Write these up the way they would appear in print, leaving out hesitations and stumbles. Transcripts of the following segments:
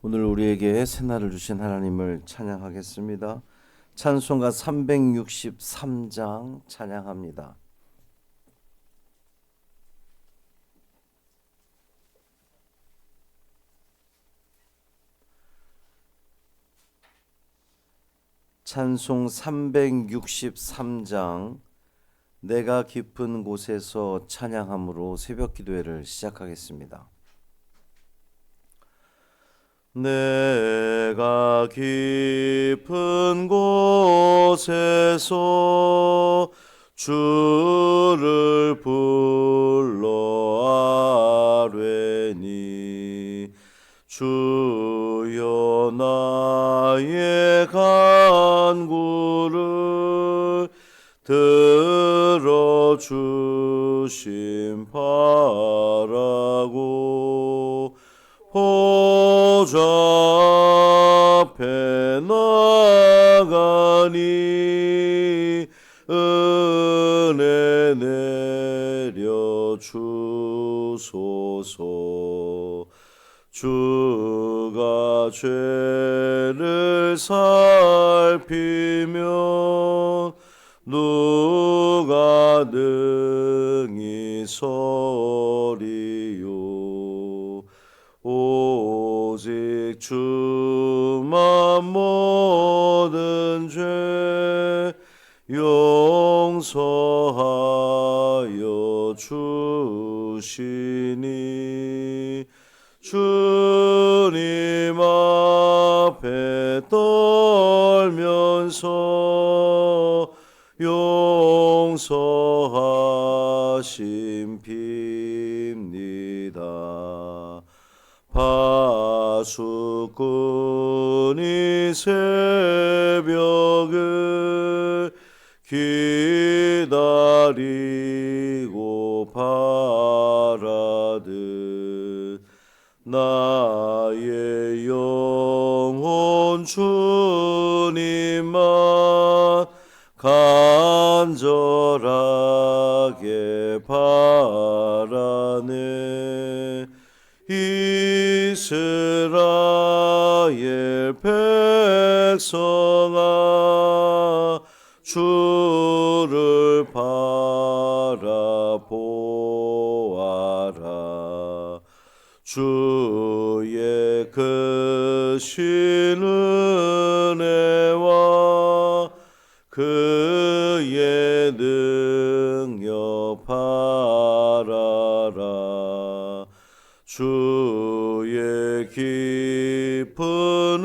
오늘 우리에게 새날을 주신 하나님을 찬양하겠습니다. 찬송가 363장 찬양합니다. 찬송 363장 내가 깊은 곳에서 찬양함으로 새벽 기도회를 시작하겠습니다. 내가 깊은 곳에서 주를 불러 아뢰니 주여 나의 간구를 들어주심 바라고 보좌 앞에 나가니 은혜 내려 주소서. 주가 죄를 살피면 누가 능히 서리요. 오직 주만 모든 죄 용서하여 주시니 주님 앞에 떨면서 용서하심 빕니다. 파수꾼이 새벽을 기다리고 바라듯 나의 영혼 주님만 간절하게 바라네. 이스라엘 백성아 주를 바라보아라. 주의 크신 은혜와 그의 능력 바라라. 주의 깊은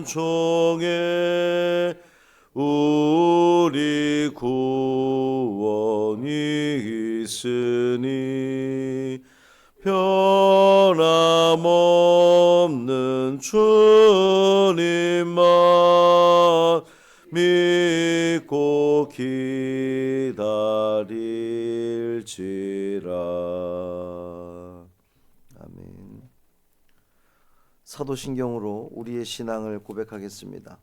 은총에 우리 구원이 있으니 변함없는 주님만 믿고 기다릴지라. 아멘. 사도신경으로 우리의 신앙을 고백하겠습니다.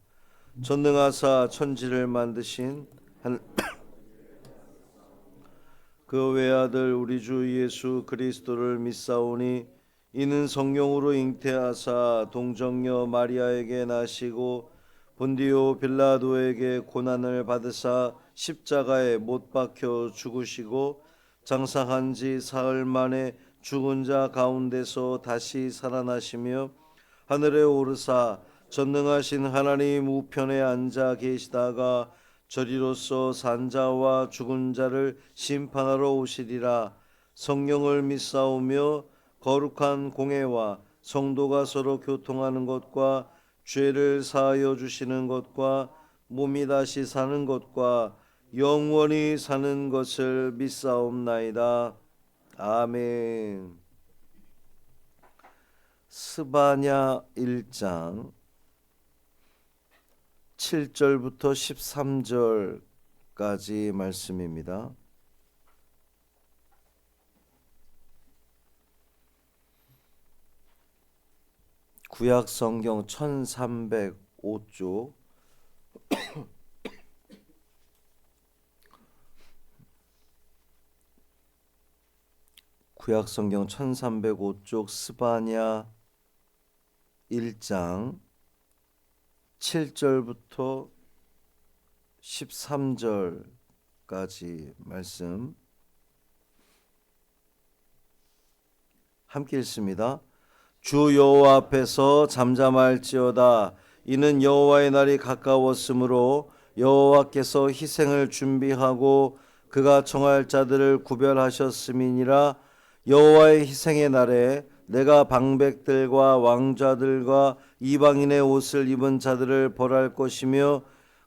전능하사 천지를 만드신 그 외아들 우리 주 예수 그리스도를 믿사오니 이는 성령으로 잉태하사 동정녀 마리아에게 나시고 본디오 빌라도에게 고난을 받으사 십자가에 못 박혀 죽으시고 장사한 지 사흘 만에 죽은 자 가운데서 다시 살아나시며 하늘에 오르사 전능하신 하나님 우편에 앉아 계시다가 저리로서 산자와 죽은 자를 심판하러 오시리라. 성령을 믿사오며 거룩한 공회와 성도가 서로 교통하는 것과 죄를 사하여 주시는 것과 몸이 다시 사는 것과 영원히 사는 것을 믿사옵나이다. 아멘. 스바냐 1장 7절부터 13절까지 말씀입니다. 구약 성경 1305쪽 구약 성경 1305쪽 스바냐 1장 7절부터 13절까지 말씀 함께 읽습니다. 주 여호와 앞에서 잠잠할지어다. 이는 여호와의 날이 가까웠으므로 여호와께서 희생을 준비하고 그가 정할 자들을 구별하셨음이니라. 여호와의 희생의 날에 내가 방백들과 왕자들과 이방인의 옷을 입은 자들을 벌할 것이며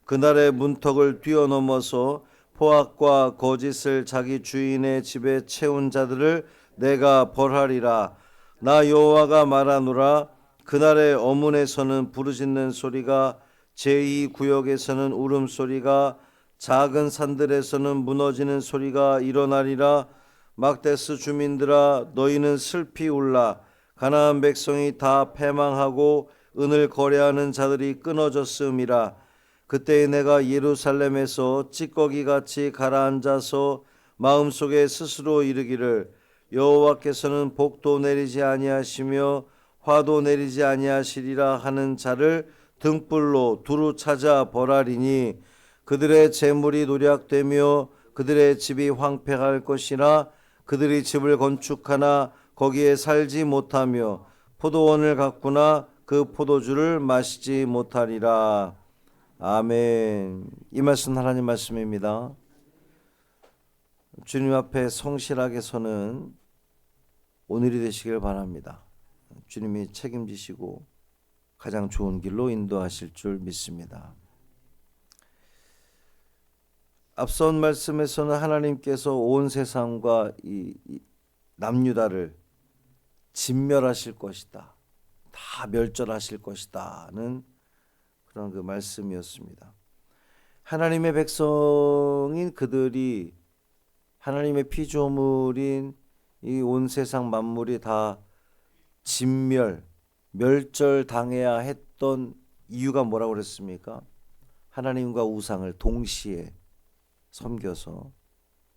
그날의 문턱을 뛰어넘어서 포악과 거짓을 자기 주인의 집에 채운 자들을 내가 벌하리라. 나 여호와가 말하노라. 그날의 어문에서는 부르짖는 소리가, 제2구역에서는 울음소리가, 작은 산들에서는 무너지는 소리가 일어나리라. 막데스 주민들아, 너희는 슬피 울라. 가나안 백성이 다 패망하고 은을 거래하는 자들이 끊어졌음이라. 그때 내가 예루살렘에서 찌꺼기같이 가라앉아서 마음속에 스스로 이르기를, 여호와께서는 복도 내리지 아니하시며 화도 내리지 아니하시리라 하는 자를 등불로 두루 찾아 벌하리니 그들의 재물이 노략되며 그들의 집이 황폐할 것이라. 그들이 집을 건축하나 거기에 살지 못하며 포도원을 가꾸나 그 포도주를 마시지 못하리라. 아멘. 이 말씀 하나님 말씀입니다. 주님 앞에 성실하게 서는 오늘이 되시길 바랍니다. 주님이 책임지시고 가장 좋은 길로 인도하실 줄 믿습니다. 앞선 말씀에서는 하나님께서 온 세상과 이 남유다를 진멸하실 것이다, 다 멸절하실 것이다는 그런 그 말씀이었습니다. 하나님의 백성인 그들이, 하나님의 피조물인 이 온 세상 만물이 다 멸절당해야 했던 이유가 뭐라고 그랬습니까? 하나님과 우상을 동시에 섬겨서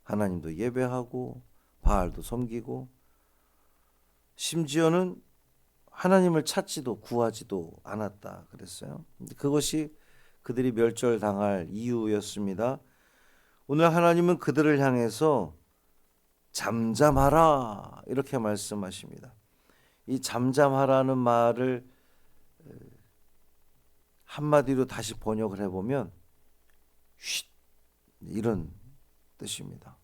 하나님도 예배하고 바알도 섬기고 심지어는 하나님을 찾지도 구하지도 않았다 그랬어요. 그것이 그들이 멸절당할 이유였습니다. 오늘 하나님은 그들을 향해서 잠잠하라 이렇게 말씀하십니다. 이 잠잠하라는 말을 한마디로 다시 번역을 해보면 쉿, 이런 뜻입니다.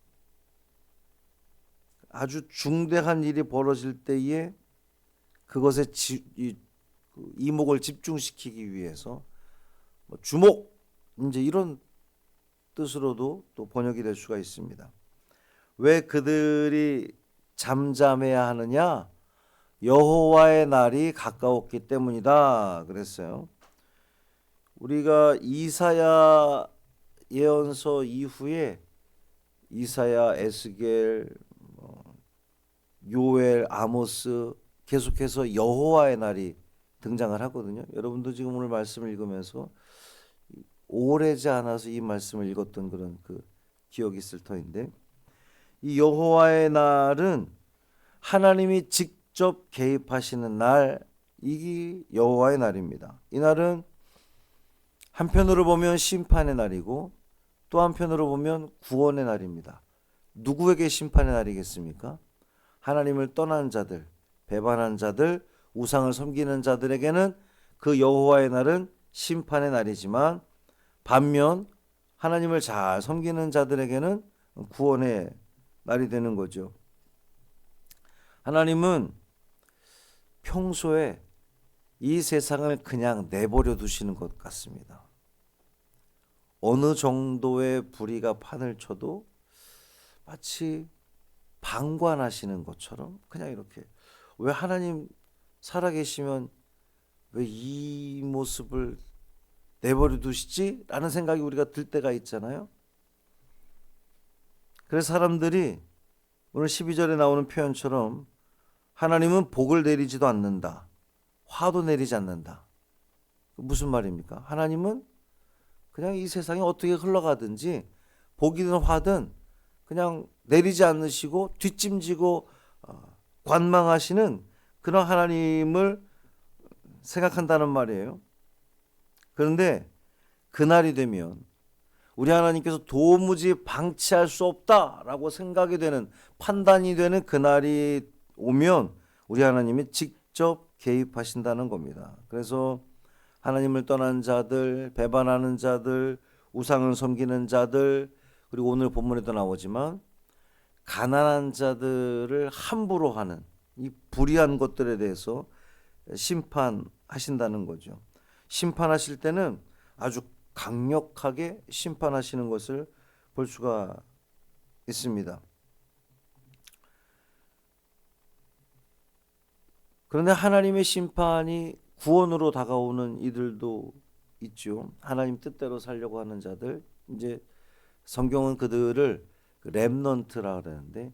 아주 중대한 일이 벌어질 때에 그것에 이목을 집중시키기 위해서 주목, 이제 이런 뜻으로도 또 번역이 될 수가 있습니다. 왜 그들이 잠잠해야 하느냐? 여호와의 날이 가까웠기 때문이다 그랬어요. 우리가 이사야 예언서 이후에 이사야, 에스겔, 요엘, 아모스 계속해서 여호와의 날이 등장을 하거든요. 여러분도 지금 오늘 말씀을 읽으면서 오래지 않아서 이 말씀을 읽었던 그런 그 기억이 있을 터인데, 이 여호와의 날은 하나님이 직접 개입하시는 날, 이게 여호와의 날입니다. 이 날은 한편으로 보면 심판의 날이고 또 한편으로 보면 구원의 날입니다. 누구에게 심판의 날이겠습니까? 하나님을 떠난 자들, 배반한 자들, 우상을 섬기는 자들에게는 그 여호와의 날은 심판의 날이지만, 반면 하나님을 잘 섬기는 자들에게는 구원의 날이 되는 거죠. 하나님은 평소에 이 세상을 그냥 내버려 두시는 것 같습니다. 어느 정도의 불의가 판을 쳐도 마치 방관하시는 것처럼 그냥 이렇게, 왜 하나님 살아계시면 왜 이 모습을 내버려 두시지? 라는 생각이 우리가 들 때가 있잖아요. 그래서 사람들이 오늘 12절에 나오는 표현처럼 하나님은 복을 내리지도 않는다, 화도 내리지 않는다. 무슨 말입니까? 하나님은 그냥 이 세상이 어떻게 흘러가든지 복이든 화든 그냥 내리지 않으시고 뒷짐지고 관망하시는 그런 하나님을 생각한다는 말이에요. 그런데 그날이 되면 우리 하나님께서 도무지 방치할 수 없다라고 생각이 되는, 판단이 되는 그날이 오면 우리 하나님이 직접 개입하신다는 겁니다. 그래서 하나님을 떠난 자들, 배반하는 자들, 우상을 섬기는 자들, 그리고 오늘 본문에도 나오지만 가난한 자들을 함부로 하는 이 불의한 것들에 대해서 심판하신다는 거죠. 심판하실 때는 아주 강력하게 심판하시는 것을 볼 수가 있습니다. 그런데 하나님의 심판이 구원으로 다가오는 이들도 있죠. 하나님 뜻대로 살려고 하는 자들, 이제 성경은 그들을 렘넌트라 그러는데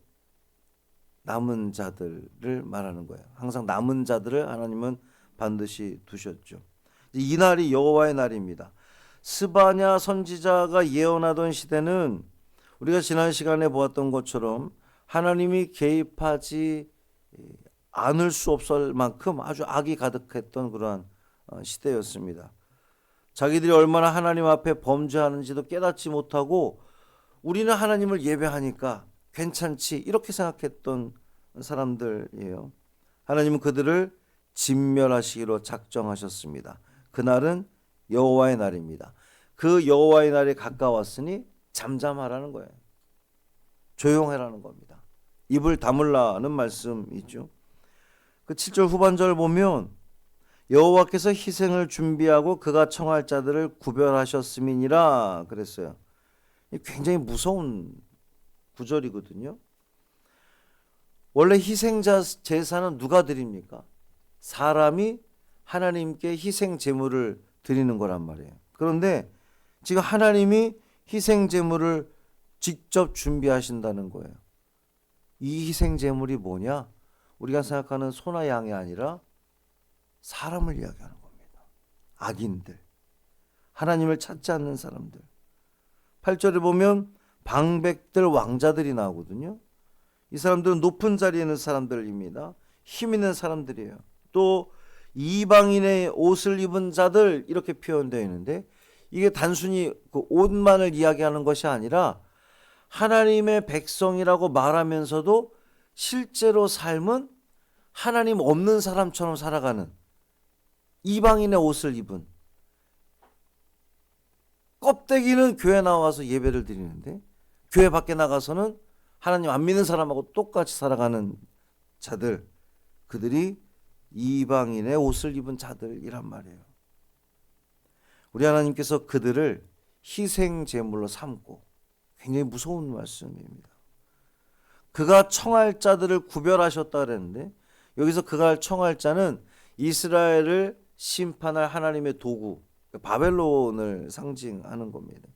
남은 자들을 말하는 거예요. 항상 남은 자들을 하나님은 반드시 두셨죠. 이 날이 여호와의 날입니다. 스바냐 선지자가 예언하던 시대는 우리가 지난 시간에 보았던 것처럼 하나님이 개입하지 않을 수 없을 만큼 아주 악이 가득했던 그러한 시대였습니다. 자기들이 얼마나 하나님 앞에 범죄하는지도 깨닫지 못하고 우리는 하나님을 예배하니까 괜찮지 이렇게 생각했던 사람들이에요. 하나님은 그들을 진멸하시기로 작정하셨습니다. 그날은 여호와의 날입니다. 그 여호와의 날이 가까웠으니 잠잠하라는 거예요. 조용해라는 겁니다. 입을 다물라는 말씀이죠. 그 7절 후반절 보면 여호와께서 희생을 준비하고 그가 청할 자들을 구별하셨음이니라 그랬어요. 굉장히 무서운 구절이거든요. 원래 희생자 제사는 누가 드립니까? 사람이 하나님께 희생 제물을 드리는 거란 말이에요. 그런데 지금 하나님이 희생 제물을 직접 준비하신다는 거예요. 이 희생 제물이 뭐냐? 우리가 생각하는 소나 양이 아니라 사람을 이야기하는 겁니다. 악인들, 하나님을 찾지 않는 사람들. 8절에 보면 방백들, 왕자들이 나오거든요. 이 사람들은 높은 자리에 있는 사람들입니다. 힘 있는 사람들이에요. 또 이방인의 옷을 입은 자들 이렇게 표현되어 있는데 이게 단순히 그 옷만을 이야기하는 것이 아니라 하나님의 백성이라고 말하면서도 실제로 삶은 하나님 없는 사람처럼 살아가는 이방인의 옷을 입은, 껍데기는 교회 나와서 예배를 드리는데 교회 밖에 나가서는 하나님 안 믿는 사람하고 똑같이 살아가는 자들, 그들이 이방인의 옷을 입은 자들이란 말이에요. 우리 하나님께서 그들을 희생 제물로 삼고, 굉장히 무서운 말씀입니다. 그가 청할 자들을 구별하셨다 그랬는데 여기서 그가 청할 자는 이스라엘을 심판할 하나님의 도구, 바벨론을 상징하는 겁니다.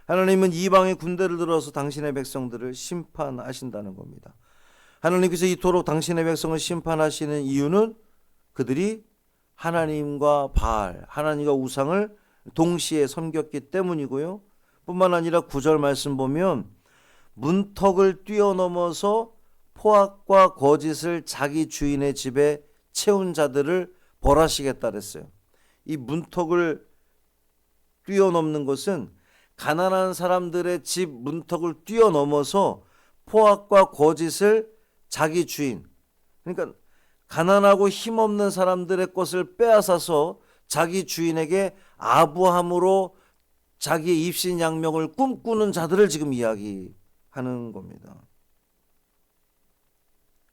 하나님은 이방의 군대를 들어서 당신의 백성들을 심판하신다는 겁니다. 하나님께서 이토록 당신의 백성을 심판하시는 이유는 그들이 하나님과 바알, 하나님과 우상을 동시에 섬겼기 때문이고요. 뿐만 아니라 9절 말씀 보면 문턱을 뛰어넘어서 포악과 거짓을 자기 주인의 집에 채운 자들을 벌하시겠다 그랬어요. 이 문턱을 뛰어넘는 것은 가난한 사람들의 집 문턱을 뛰어넘어서 포악과 거짓을 자기 주인, 그러니까 가난하고 힘없는 사람들의 것을 빼앗아서 자기 주인에게 아부함으로 자기의 입신양명을 꿈꾸는 자들을 지금 이야기하는 겁니다.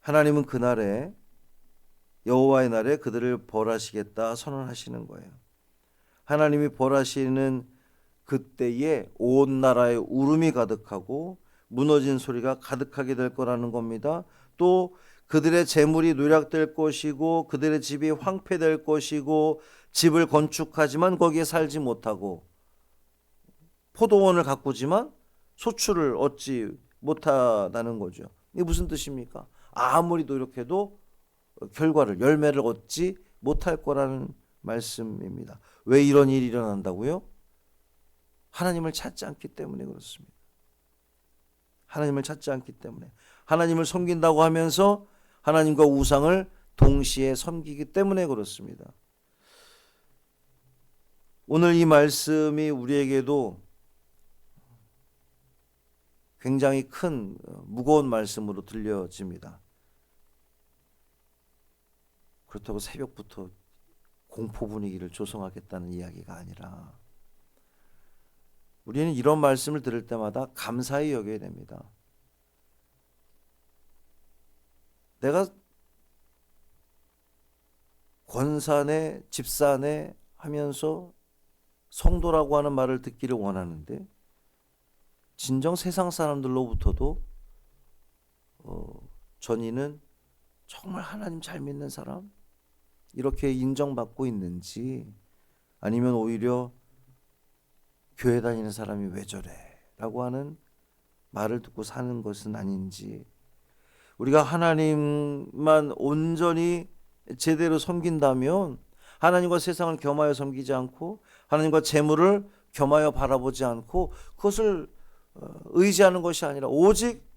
하나님은 그날에, 여호와의 날에 그들을 벌하시겠다 선언하시는 거예요. 하나님이 벌하시는 그때에 온 나라에 울음이 가득하고 무너진 소리가 가득하게 될 거라는 겁니다. 또 그들의 재물이 누락될 것이고 그들의 집이 황폐될 것이고 집을 건축하지만 거기에 살지 못하고 포도원을 가꾸지만 소출을 얻지 못하다는 거죠. 이게 무슨 뜻입니까? 아무리 노력해도 결과를, 열매를 얻지 못할 거라는 말씀입니다. 왜 이런 일이 일어난다고요? 하나님을 찾지 않기 때문에 그렇습니다. 하나님을 찾지 않기 때문에, 하나님을 섬긴다고 하면서 하나님과 우상을 동시에 섬기기 때문에 그렇습니다. 오늘 이 말씀이 우리에게도 굉장히 큰 무거운 말씀으로 들려집니다. 그렇다고 새벽부터 공포 분위기를 조성하겠다는 이야기가 아니라 우리는 이런 말씀을 들을 때마다 감사히 여겨야 됩니다. 내가 권사네, 집사네 하면서 성도라고 하는 말을 듣기를 원하는데 진정 세상 사람들로부터도 전이는 정말 하나님 잘 믿는 사람? 이렇게 인정받고 있는지, 아니면 오히려 교회 다니는 사람이 왜 저래? 라고 하는 말을 듣고 사는 것은 아닌지, 우리가 하나님만 온전히 제대로 섬긴다면 하나님과 세상을 겸하여 섬기지 않고 하나님과 재물을 겸하여 바라보지 않고 그것을 의지하는 것이 아니라 오직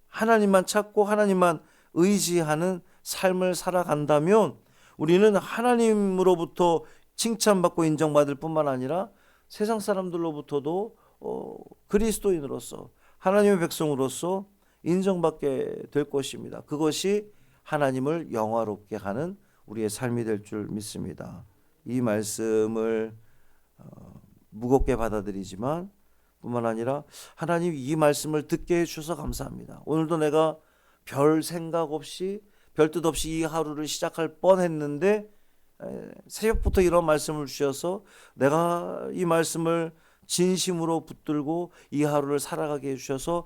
하나님만 찾고 하나님만 의지하는 삶을 살아간다면 우리는 하나님으로부터 칭찬받고 인정받을 뿐만 아니라 세상 사람들로부터도 그리스도인으로서 하나님의 백성으로서 인정받게 될 것입니다. 그것이 하나님을 영화롭게 하는 우리의 삶이 될 줄 믿습니다. 이 말씀을 무겁게 받아들이지만 뿐만 아니라 하나님 이 말씀을 듣게 해주셔서 감사합니다. 오늘도 내가 별 생각 없이 별 뜻 없이 이 하루를 시작할 뻔했는데 새벽부터 이런 말씀을 주셔서 내가 이 말씀을 진심으로 붙들고 이 하루를 살아가게 해주셔서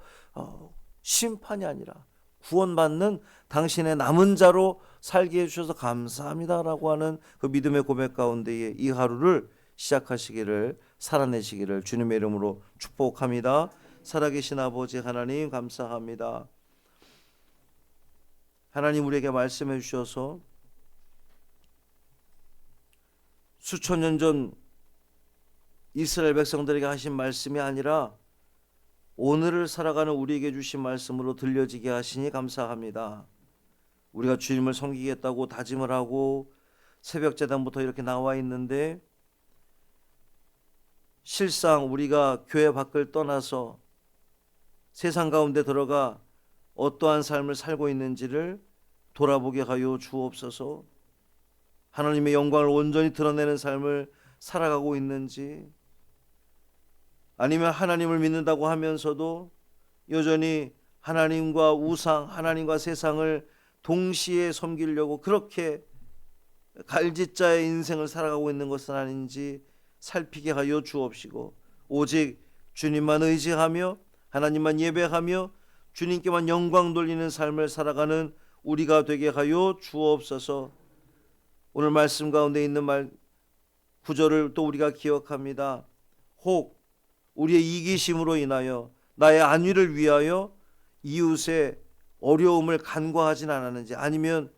심판이 아니라 구원받는 당신의 남은 자로 살게 해주셔서 감사합니다라고 하는 그 믿음의 고백 가운데에 이 하루를 시작하시기를, 살아내시기를 주님의 이름으로 축복합니다. 살아계신 아버지 하나님 감사합니다. 하나님 우리에게 말씀해 주셔서 수천 년 전 이스라엘 백성들에게 하신 말씀이 아니라 오늘을 살아가는 우리에게 주신 말씀으로 들려지게 하시니 감사합니다. 우리가 주님을 섬기겠다고 다짐을 하고 새벽 제단부터 이렇게 나와 있는데 실상 우리가 교회 밖을 떠나서 세상 가운데 들어가 어떠한 삶을 살고 있는지를 돌아보게 하여 주옵소서. 하나님의 영광을 온전히 드러내는 삶을 살아가고 있는지, 아니면 하나님을 믿는다고 하면서도 여전히 하나님과 우상, 하나님과 세상을 동시에 섬기려고 그렇게 갈짓자의 인생을 살아가고 있는 것은 아닌지 살피게 하여 주옵시고, 오직 주님만 의지하며 하나님만 예배하며 주님께만 영광 돌리는 삶을 살아가는 우리가 되게 하여 주옵소서. 오늘 말씀 가운데 있는 구절을 또 우리가 기억합니다. 혹 우리의 이기심으로 인하여 나의 안위를 위하여 이웃의 어려움을 간과하진 않았는지, 아니면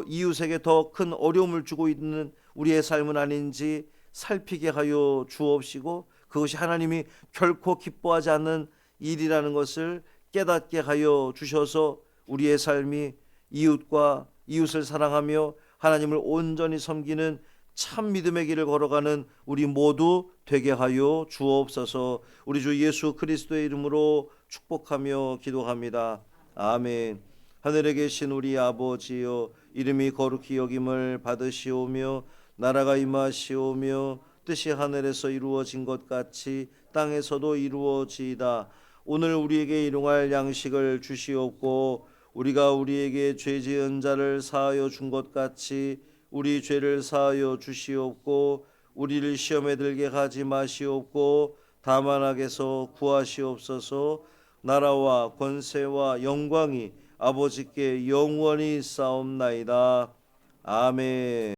이웃에게 더 큰 어려움을 주고 있는 우리의 삶은 아닌지 살피게 하여 주옵시고, 그것이 하나님이 결코 기뻐하지 않는 일이라는 것을 깨닫게 하여 주셔서 우리의 삶이 이웃을 사랑하며 하나님을 온전히 섬기는 참 믿음의 길을 걸어가는 우리 모두 되게 하여 주옵소서. 우리 주 예수 그리스도의 이름으로 축복하며 기도합니다. 아멘. 하늘에 계신 우리 아버지여, 이름이 거룩히 여김을 받으시오며 나라가 임하시오며 뜻이 하늘에서 이루어진 것 같이 땅에서도 이루어지이다. 오늘 우리에게 일용할 양식을 주시옵고 우리가 우리에게 죄 지은 자를 사하여 준 것 같이 우리 죄를 사하여 주시옵고 우리를 시험에 들게 하지 마시옵고 다만 악에서 구하시옵소서. 나라와 권세와 영광이 아버지께 영원히 있사옵나이다. 아멘.